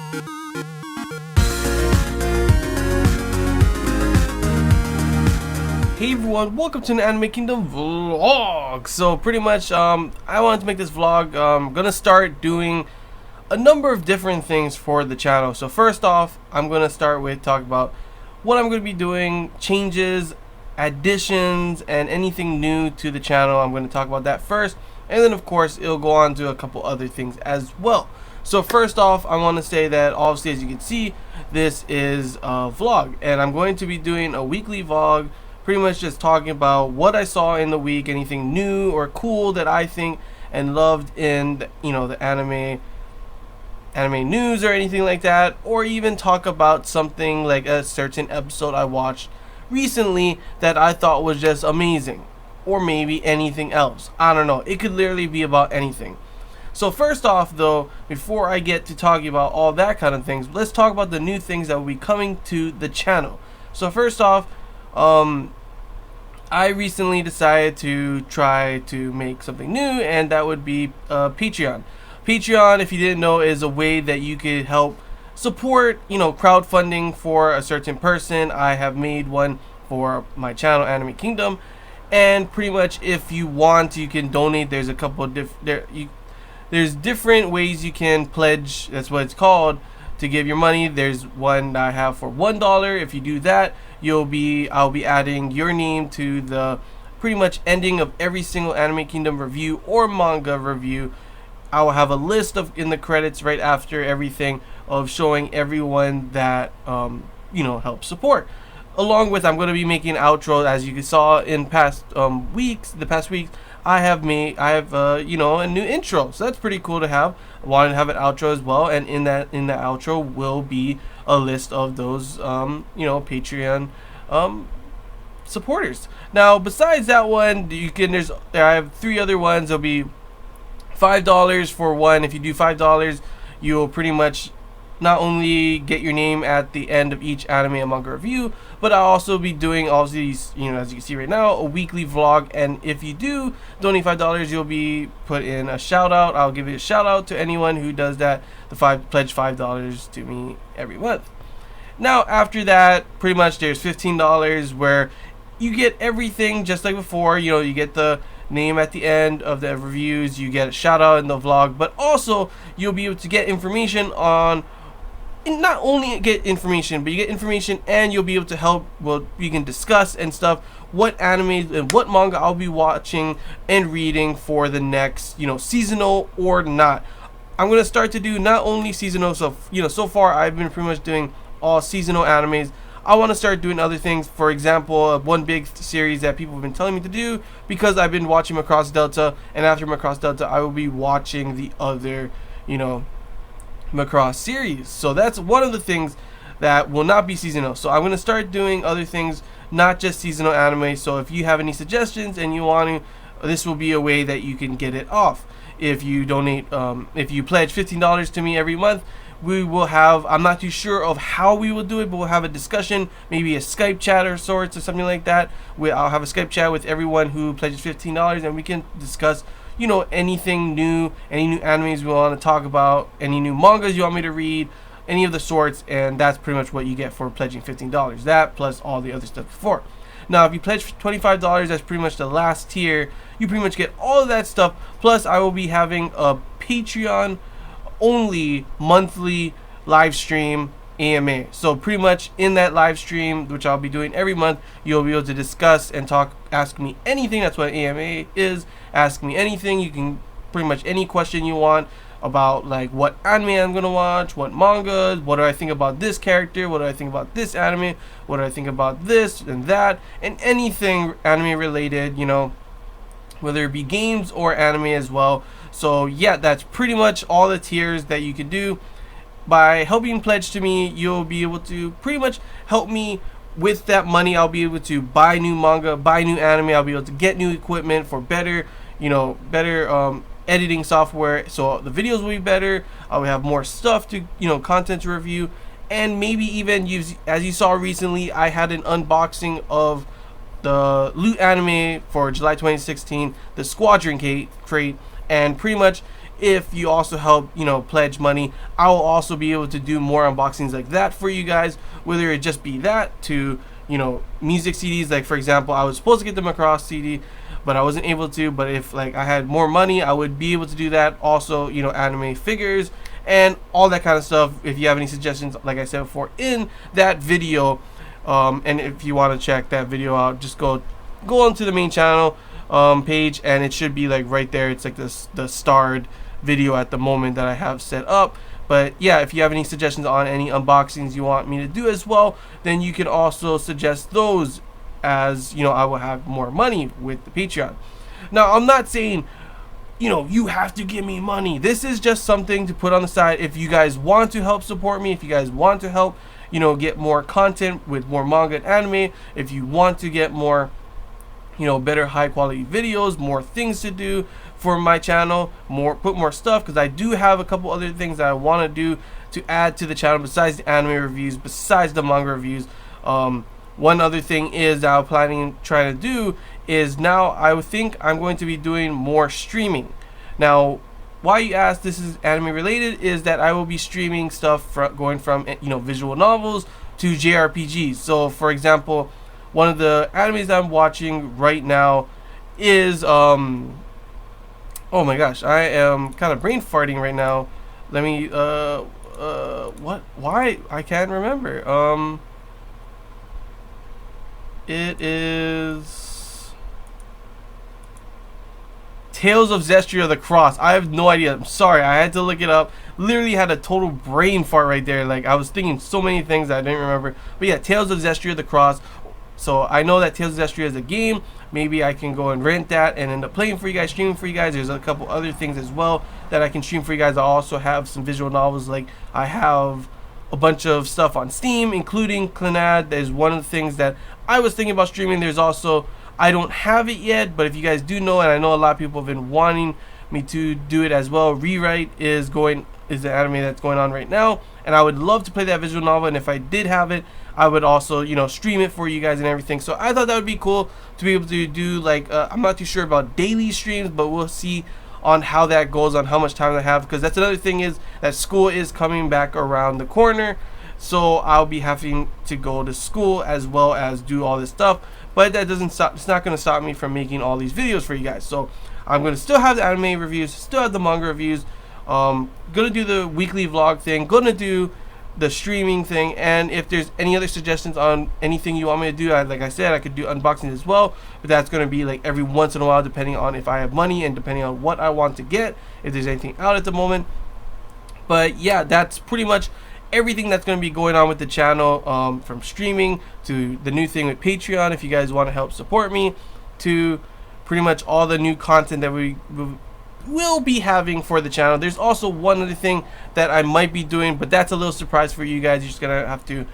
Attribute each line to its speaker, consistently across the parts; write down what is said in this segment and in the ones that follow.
Speaker 1: Hey everyone, welcome to an Anime Kingdom vlog. So pretty much I wanted to make this vlog. I'm gonna start doing a number of different things for the channel. So first off, I'm gonna start with talking about what I'm gonna be doing, changes, additions, and anything new to the channel. I'm gonna talk about that first, and then of course it'll go on to a couple other things as well. So first off, I want to say that obviously, as you can see, this is a vlog, and I'm going to be doing a weekly vlog, pretty much just talking about what I saw in the week, anything new or cool that I think and loved in the, the anime news or anything like that, or even talk about something like a certain episode I watched recently that I thought was just amazing, or maybe anything else. I don't know, it could literally be about anything. So first off though, before I get to talking about all that kind of things, let's talk about the new things that will be coming to the channel. So first off, I recently decided to try to make something new, and that would be Patreon. Patreon, if you didn't know, is a way that you could help support, crowdfunding for a certain person. I have made one for my channel, Anime Kingdom, and pretty much if you want, you can donate. There's a couple of there's different ways you can pledge. That's what it's called, to give your money. There's one I have for $1. If you do that, I'll be adding your name to the pretty much ending of every single Anime Kingdom review or manga review. I will have a list of in the credits right after everything of showing everyone that helps support. Along with, I'm going to be making an outro, as you saw in past weeks. I have a new intro, so that's pretty cool to have. I wanted to have an outro as well, and in the outro will be a list of those Patreon supporters. Now, besides that one, I have 3 other ones. There'll be $5 for one. If you do $5, you'll pretty much not only get your name at the end of each anime and manga review, but I'll also be doing, obviously, as you can see right now, a weekly vlog. And if you do donate $5, you'll be put in a shout out. I'll give you a shout out to anyone who does that. Pledge $5 to me every month. Now, after that, pretty much there's $15 where you get everything just like before. You get the name at the end of the reviews, you get a shout out in the vlog, but also you'll be able to get information on, not only get information, but you get information and you'll be able to help. Well, you can discuss and stuff what anime and what manga I'll be watching and reading for the next, seasonal or not. I'm going to start to do not only seasonal, so so far I've been pretty much doing all seasonal animes. I want to start doing other things. For example, one big series that people have been telling me to do, because I've been watching Macross Delta, and after Macross Delta I will be watching the other Macross series. So that's one of the things that will not be seasonal. So I'm going to start doing other things, not just seasonal anime. So if you have any suggestions and you want to, this will be a way that you can get it off. If you donate, if you pledge $15 to me every month, we will have, I'm not too sure of how we will do it, but we'll have a discussion, maybe a Skype chat or sorts or something like that. I'll have a Skype chat with everyone who pledges $15, and we can discuss anything new, any new animes we want to talk about, any new mangas you want me to read, any of the sorts. And that's pretty much what you get for pledging $15. That plus all the other stuff before. Now, if you pledge $25, that's pretty much the last tier. You pretty much get all of that stuff. Plus, I will be having a Patreon only monthly live stream AMA. So pretty much in that live stream, which I'll be doing every month, you'll be able to discuss and talk, ask me anything. That's what AMA is. Ask me anything. You can pretty much any question you want about, like, what anime I'm gonna watch, what mangas, what do I think about this character, what do I think about this anime, what do I think about this and that, and anything anime related, whether it be games or anime as well. So yeah, that's pretty much all the tiers that you can do. By helping pledge to me, you'll be able to pretty much help me with that money. I'll be able to buy new manga, buy new anime. I'll be able to get new equipment for better editing software, so the videos will be better. I will have more stuff to, content to review, and maybe even as you saw recently, I had an unboxing of the loot anime for July 2016, the Squadron crate, and pretty much if you also help, pledge money, I will also be able to do more unboxings like that for you guys, whether it just be that to, music CDs. Like, for example, I was supposed to get the Macross CD, but I wasn't able to. But if like I had more money, I would be able to do that. Also, anime figures and all that kind of stuff. If you have any suggestions, like I said before, in that video, and if you want to check that video out, just go onto the main channel page, and it should be like right there. It's like the starred video at the moment that I have set up. But yeah, if you have any suggestions on any unboxings you want me to do as well, then you can also suggest those, as I will have more money with the Patreon. Now, I'm not saying you have to give me money. This is just something to put on the side. If you guys want to help support me, if you guys want to help get more content with more manga and anime, if you want to get more better high quality videos, more things to do for my channel, put more stuff, because I do have a couple other things that I want to do to add to the channel besides the anime reviews, besides the manga reviews. One other thing is that I'm trying to do is, now I would think I'm going to be doing more streaming. Now, why you ask this is anime related is that I will be streaming stuff going from visual novels to JRPGs. So for example, one of the animes that I'm watching right now is oh my gosh, I am kind of brain farting right now. Let me why I can't remember. It is Tales of Zestria the Cross. I have no idea. I'm sorry, I had to look it up. Literally had a total brain fart right there. Like, I was thinking so many things that I didn't remember. But yeah, Tales of Zestria the Cross. So I know that Tales of Zestria is a game. Maybe I can go and rent that and end up playing for you guys, streaming for you guys. There's a couple other things as well that I can stream for you guys. I also have some visual novels. Like, I have a bunch of stuff on Steam, including Clannad. There's one of the things that I was thinking about streaming. There's also, I don't have it yet, but if you guys do know, and I know a lot of people have been wanting me to do it as well, Rewrite is the anime that's going on right now, and I would love to play that visual novel. And if I did have it, I would also stream it for you guys and everything. So I thought that would be cool to be able to do, like, I'm not too sure about daily streams, but we'll see on how that goes, on how much time I have, because that's another thing, is that school is coming back around the corner. So I'll be having to go to school as well as do all this stuff, but that doesn't stop. It's not going to stop me from making all these videos for you guys. So I'm going to still have the anime reviews, still have the manga reviews, gonna do the weekly vlog thing, gonna do the streaming thing, and if there's any other suggestions on anything you want me to do, like I said, I could do unboxings as well, but that's gonna be like every once in a while, depending on if I have money and depending on what I want to get, if there's anything out at the moment. But yeah, that's pretty much everything that's going to be going on with the channel, from streaming to the new thing with Patreon, if you guys want to help support me, to pretty much all the new content that we will be having for the channel. There's also one other thing that I might be doing, but that's a little surprise for you guys. You're just gonna have to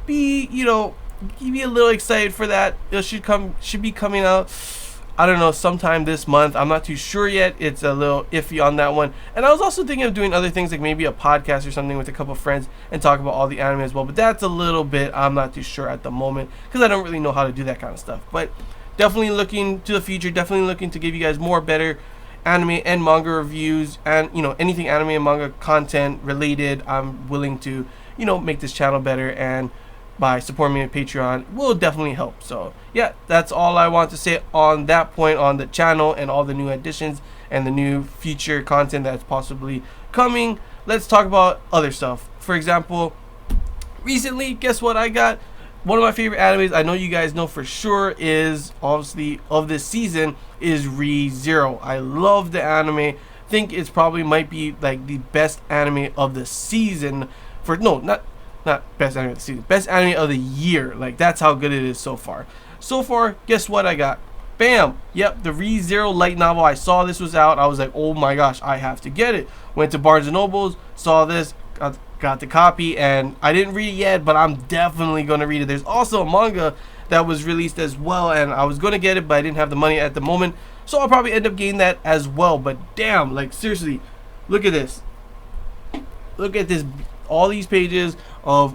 Speaker 1: be, be a little excited for that. It should be coming out, I don't know, sometime this month. I'm not too sure yet. It's a little iffy on that one. And I was also thinking of doing other things, like maybe a podcast or something with a couple friends and talk about all the anime as well. But that's a little bit, I'm not too sure at the moment, because I don't really know how to do that kind of stuff. But definitely looking to the future, definitely looking to give you guys more better anime and manga reviews, and anything anime and manga content related. I'm willing to make this channel better, and by supporting me on Patreon will definitely help. So yeah, that's all I want to say on that point, on the channel and all the new additions and the new future content that's possibly coming. Let's talk about other stuff. For example, recently, guess what I got? One of my favorite animes, I know you guys know for sure, is obviously of this season, is ReZero. I love the anime. Think it's probably might be like the best anime of the season. Not best anime of the season, best anime of the year. Like, that's how good it is so far. So far, guess what I got? Bam! Yep, the ReZero light novel. I saw this was out. I was like, oh my gosh, I have to get it. Went to Barnes & Nobles, saw this, got the copy, and I didn't read it yet, but I'm definitely going to read it. There's also a manga that was released as well, and I was going to get it, but I didn't have the money at the moment, so I'll probably end up getting that as well. But damn, like, seriously, look at this. Look at this. All these pages of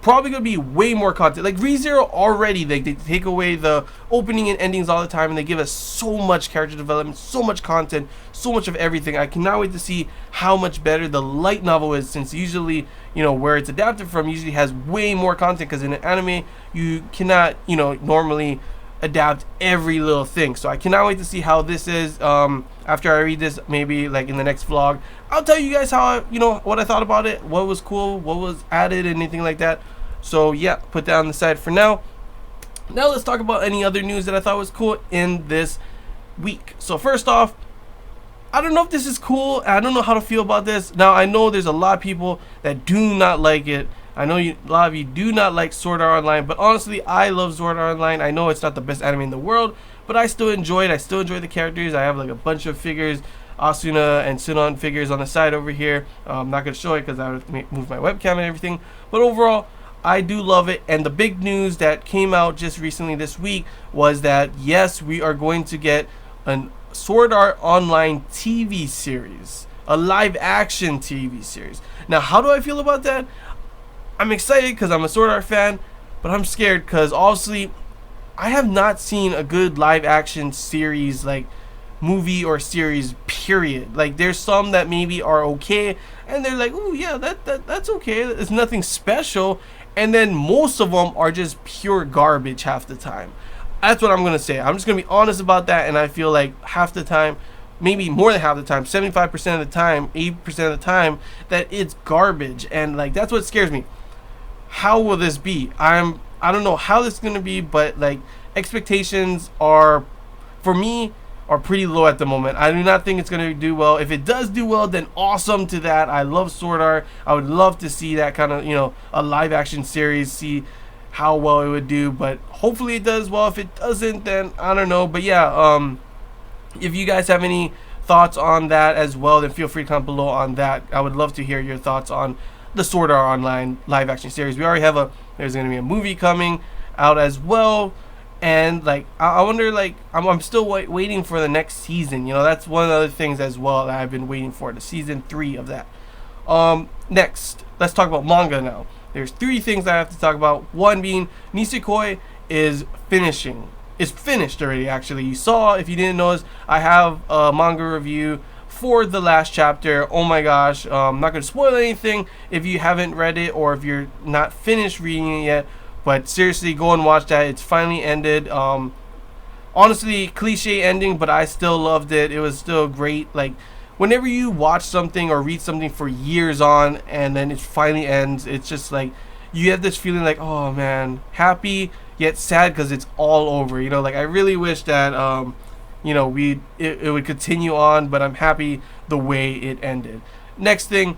Speaker 1: probably gonna be way more content. Like ReZero already, like they take away the opening and endings all the time, and they give us so much character development, so much content, so much of everything. I cannot wait to see how much better the light novel is, since usually, you know, where it's adapted from usually has way more content, because in an anime you cannot, you know, normally adapt every little thing. So I cannot wait to see how this is. After I read this, maybe like in the next vlog, I'll tell you guys how I, you know, what I thought about it, what was cool, what was added, and anything like that. So yeah, put that on the side for now. Now let's talk about any other news that I thought was cool in this week. So first off, I don't know if this is cool. I don't know how to feel about this. Now I know there's a lot of people that do not like it. I know a lot of you do not like Sword Art Online, but honestly, I love Sword Art Online. I know it's not the best anime in the world, but I still enjoy it. I still enjoy the characters. I have like a bunch of figures, Asuna and Sunon figures on the side over here. I'm not going to show it because I would move my webcam and everything. But overall, I do love it. And the big news that came out just recently this week was that, yes, we are going to get a Sword Art Online TV series, a live action TV series. Now, how do I feel about that? I'm excited because I'm a Sword Art fan, but I'm scared because obviously I have not seen a good live action series, like movie or series, period. Like there's some that maybe are okay and they're like, oh yeah, that's okay, it's nothing special, and then most of them are just pure garbage half the time. That's what I'm gonna say. I'm just gonna be honest about that, and I feel like half the time, maybe more than half the time, 75% of the time, 80% of the time, that it's garbage. And like that's what scares me. How will this be? I don't know how this is gonna be, but like expectations are, for me, are pretty low at the moment. I do not think it's gonna do well. If it does do well, then awesome to that. I love Sword Art. I would love to see that kind of, you know, a live action series, see how well it would do, but hopefully it does well. If it doesn't, then I don't know. But yeah, if you guys have any thoughts on that as well, then feel free to comment below on that. I would love to hear your thoughts on the Sword Art Online live action series. We already have there's going to be a movie coming out as well, and like I wonder, like I'm still waiting for the next season. You know, that's one of the other things as well that I've been waiting for, the season 3 of that. Next, let's talk about manga now. There's 3 things I have to talk about. One being Nisekoi is finished already. Actually, you saw, if you didn't notice, I have a manga review for the last chapter. Oh my gosh, I'm not gonna spoil anything if you haven't read it or if you're not finished reading it yet, but seriously, go and watch that. It's finally ended. Honestly, cliche ending, but I still loved it. It was still great. Like whenever you watch something or read something for years on and then it finally ends, it's just like you have this feeling like, oh man, happy yet sad because it's all over. You know, like I really wish that you know, it would continue on, but I'm happy the way it ended. Next thing,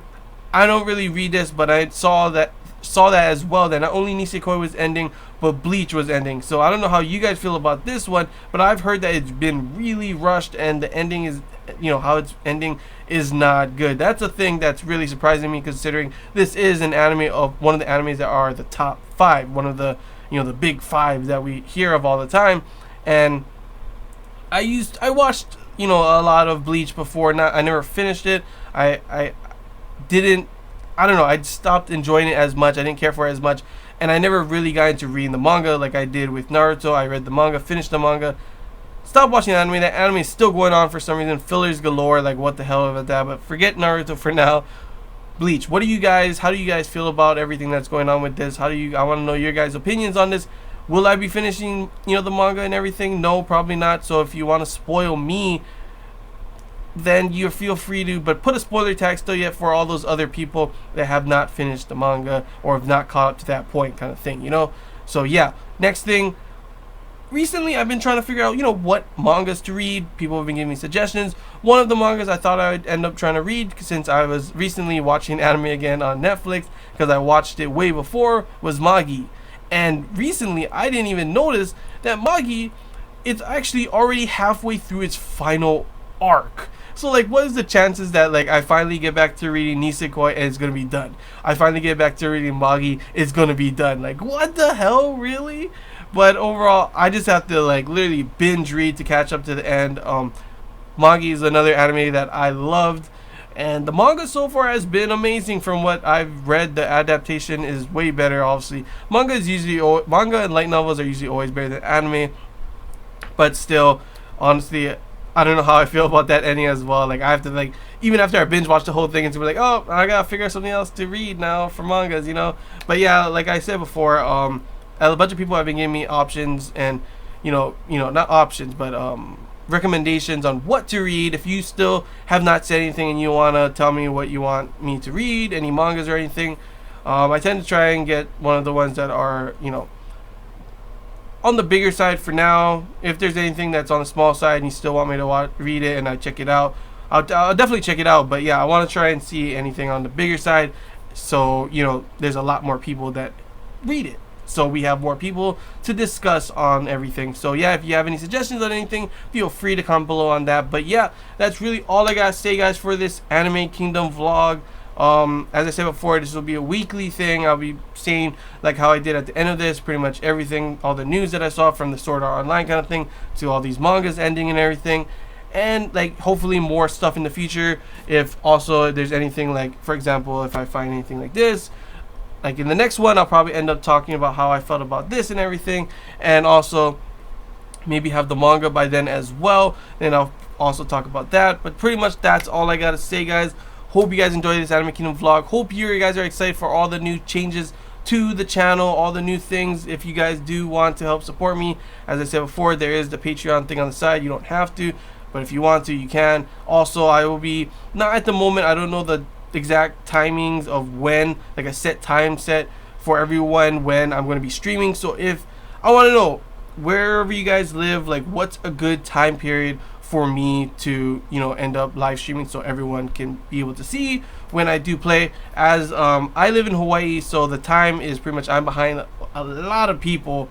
Speaker 1: I don't really read this, but I saw that as well, that not only Nisekoi was ending, but Bleach was ending. So I don't know how you guys feel about this one, but I've heard that it's been really rushed and the ending is, you know, how it's ending is not good. That's a thing that's really surprising me, considering this is an anime of one of the animes that are the top 5, one of the, you know, the big 5 that we hear of all the time. And I watched, you know, a lot of Bleach before. I never finished it. I don't know, I stopped enjoying it as much. I didn't care for it as much, and I never really got into reading the manga like I did with Naruto. I read the manga, finished the manga, stopped watching the anime. That anime is still going on for some reason. Fillers galore, like what the hell about that? But forget Naruto for now. Bleach, how do you guys feel about everything that's going on with this? I want to know your guys' opinions on this. Will I be finishing, you know, the manga and everything? No, probably not. So if you want to spoil me, then you feel free to, but put a spoiler tag still yet for all those other people that have not finished the manga or have not caught up to that point, kind of thing, you know. So yeah, next thing, recently I've been trying to figure out, you know, what mangas to read. People have been giving me suggestions. One of the mangas I thought I would end up trying to read, since I was recently watching anime again on Netflix, because I watched it way before, was Magi. And recently I didn't even notice that Magi, it's actually already halfway through its final arc. So like, what is the chances that like I finally get back to reading Nisekoi and it's gonna be done? I finally get back to reading Magi, it's gonna be done. Like, what the hell, really? But overall, I just have to like literally binge read to catch up to the end. Magi is another anime that I loved, And the manga so far has been amazing. From what I've read, the adaptation is way better. Obviously, manga and light novels are usually always better than anime. But still, honestly, I don't know how I feel about that ending as well. Like I have to like, even after I binge watch the whole thing, and to be like, oh, I gotta figure out something else to read now for mangas, you know. But yeah, like I said before, a bunch of people have been giving me options, and not options, but recommendations on what to read. If you still have not said anything and you wanna tell me what you want me to read, any mangas or anything, I tend to try and get one of the ones that are on the bigger side for now. If there's anything that's on the small side and you still want me to read it and I check it out, I'll definitely check it out. But yeah, I want to try and see anything on the bigger side, so there's a lot more people that read it, so we have more people to discuss on everything. So yeah, if you have any suggestions on anything, feel free to comment below on that. But yeah, that's really all I gotta say, guys, for this Anime Kingdom vlog. As I said before, this will be a weekly thing. I'll be saying, like how I did at the end of this, pretty much everything, all the news that I saw, from the Sword Art Online kind of thing to all these mangas ending and everything, and like hopefully more stuff in the future. If also there's anything, like for example, if I find anything like this, like in the next one, I'll probably end up talking about how I felt about this and everything, and also maybe have the manga by then as well, and I'll also talk about that. But pretty much that's all I gotta say, guys. Hope you guys enjoyed this Anime Kingdom vlog. Hope you guys are excited for all the new changes to the channel, all the new things. If you guys do want to help support me, as I said before, there is the Patreon thing on the side. You don't have to, but if you want to, you can. Also, I will be, not at the moment, I don't know the exact timings of when, like a set time set for everyone when I'm going to be streaming. So if I want to know, wherever you guys live, like what's a good time period for me to end up live streaming, so everyone can be able to see when I do play. As I live in Hawaii, so the time is pretty much, I'm behind a lot of people,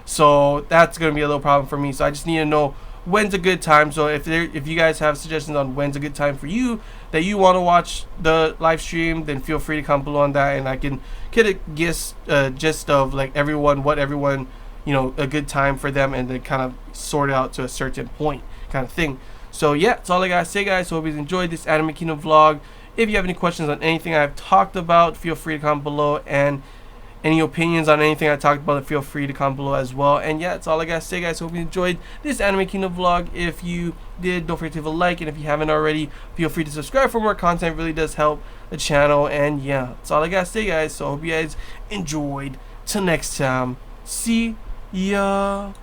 Speaker 1: so that's gonna be a little problem for me. So I just need to know when's a good time. So if you guys have suggestions on when's a good time for you that you want to watch the live stream, then feel free to comment below on that, and I can get a gist of like what everyone a good time for them, and then kind of sort it out to a certain point kind of thing. So yeah, that's all I gotta say, guys. So hope you enjoyed this Anime Kingdom vlog. If you have any questions on anything I've talked about, feel free to comment below, and any opinions on anything I talked about, feel free to comment below as well. And yeah, that's all I gotta say, guys. Hope you enjoyed this Anime Kingdom vlog. If you did, don't forget to leave a like, and if you haven't already, feel free to subscribe for more content. It really does help the channel. And yeah, that's all I gotta say, guys. So hope you guys enjoyed. Till next time, see ya.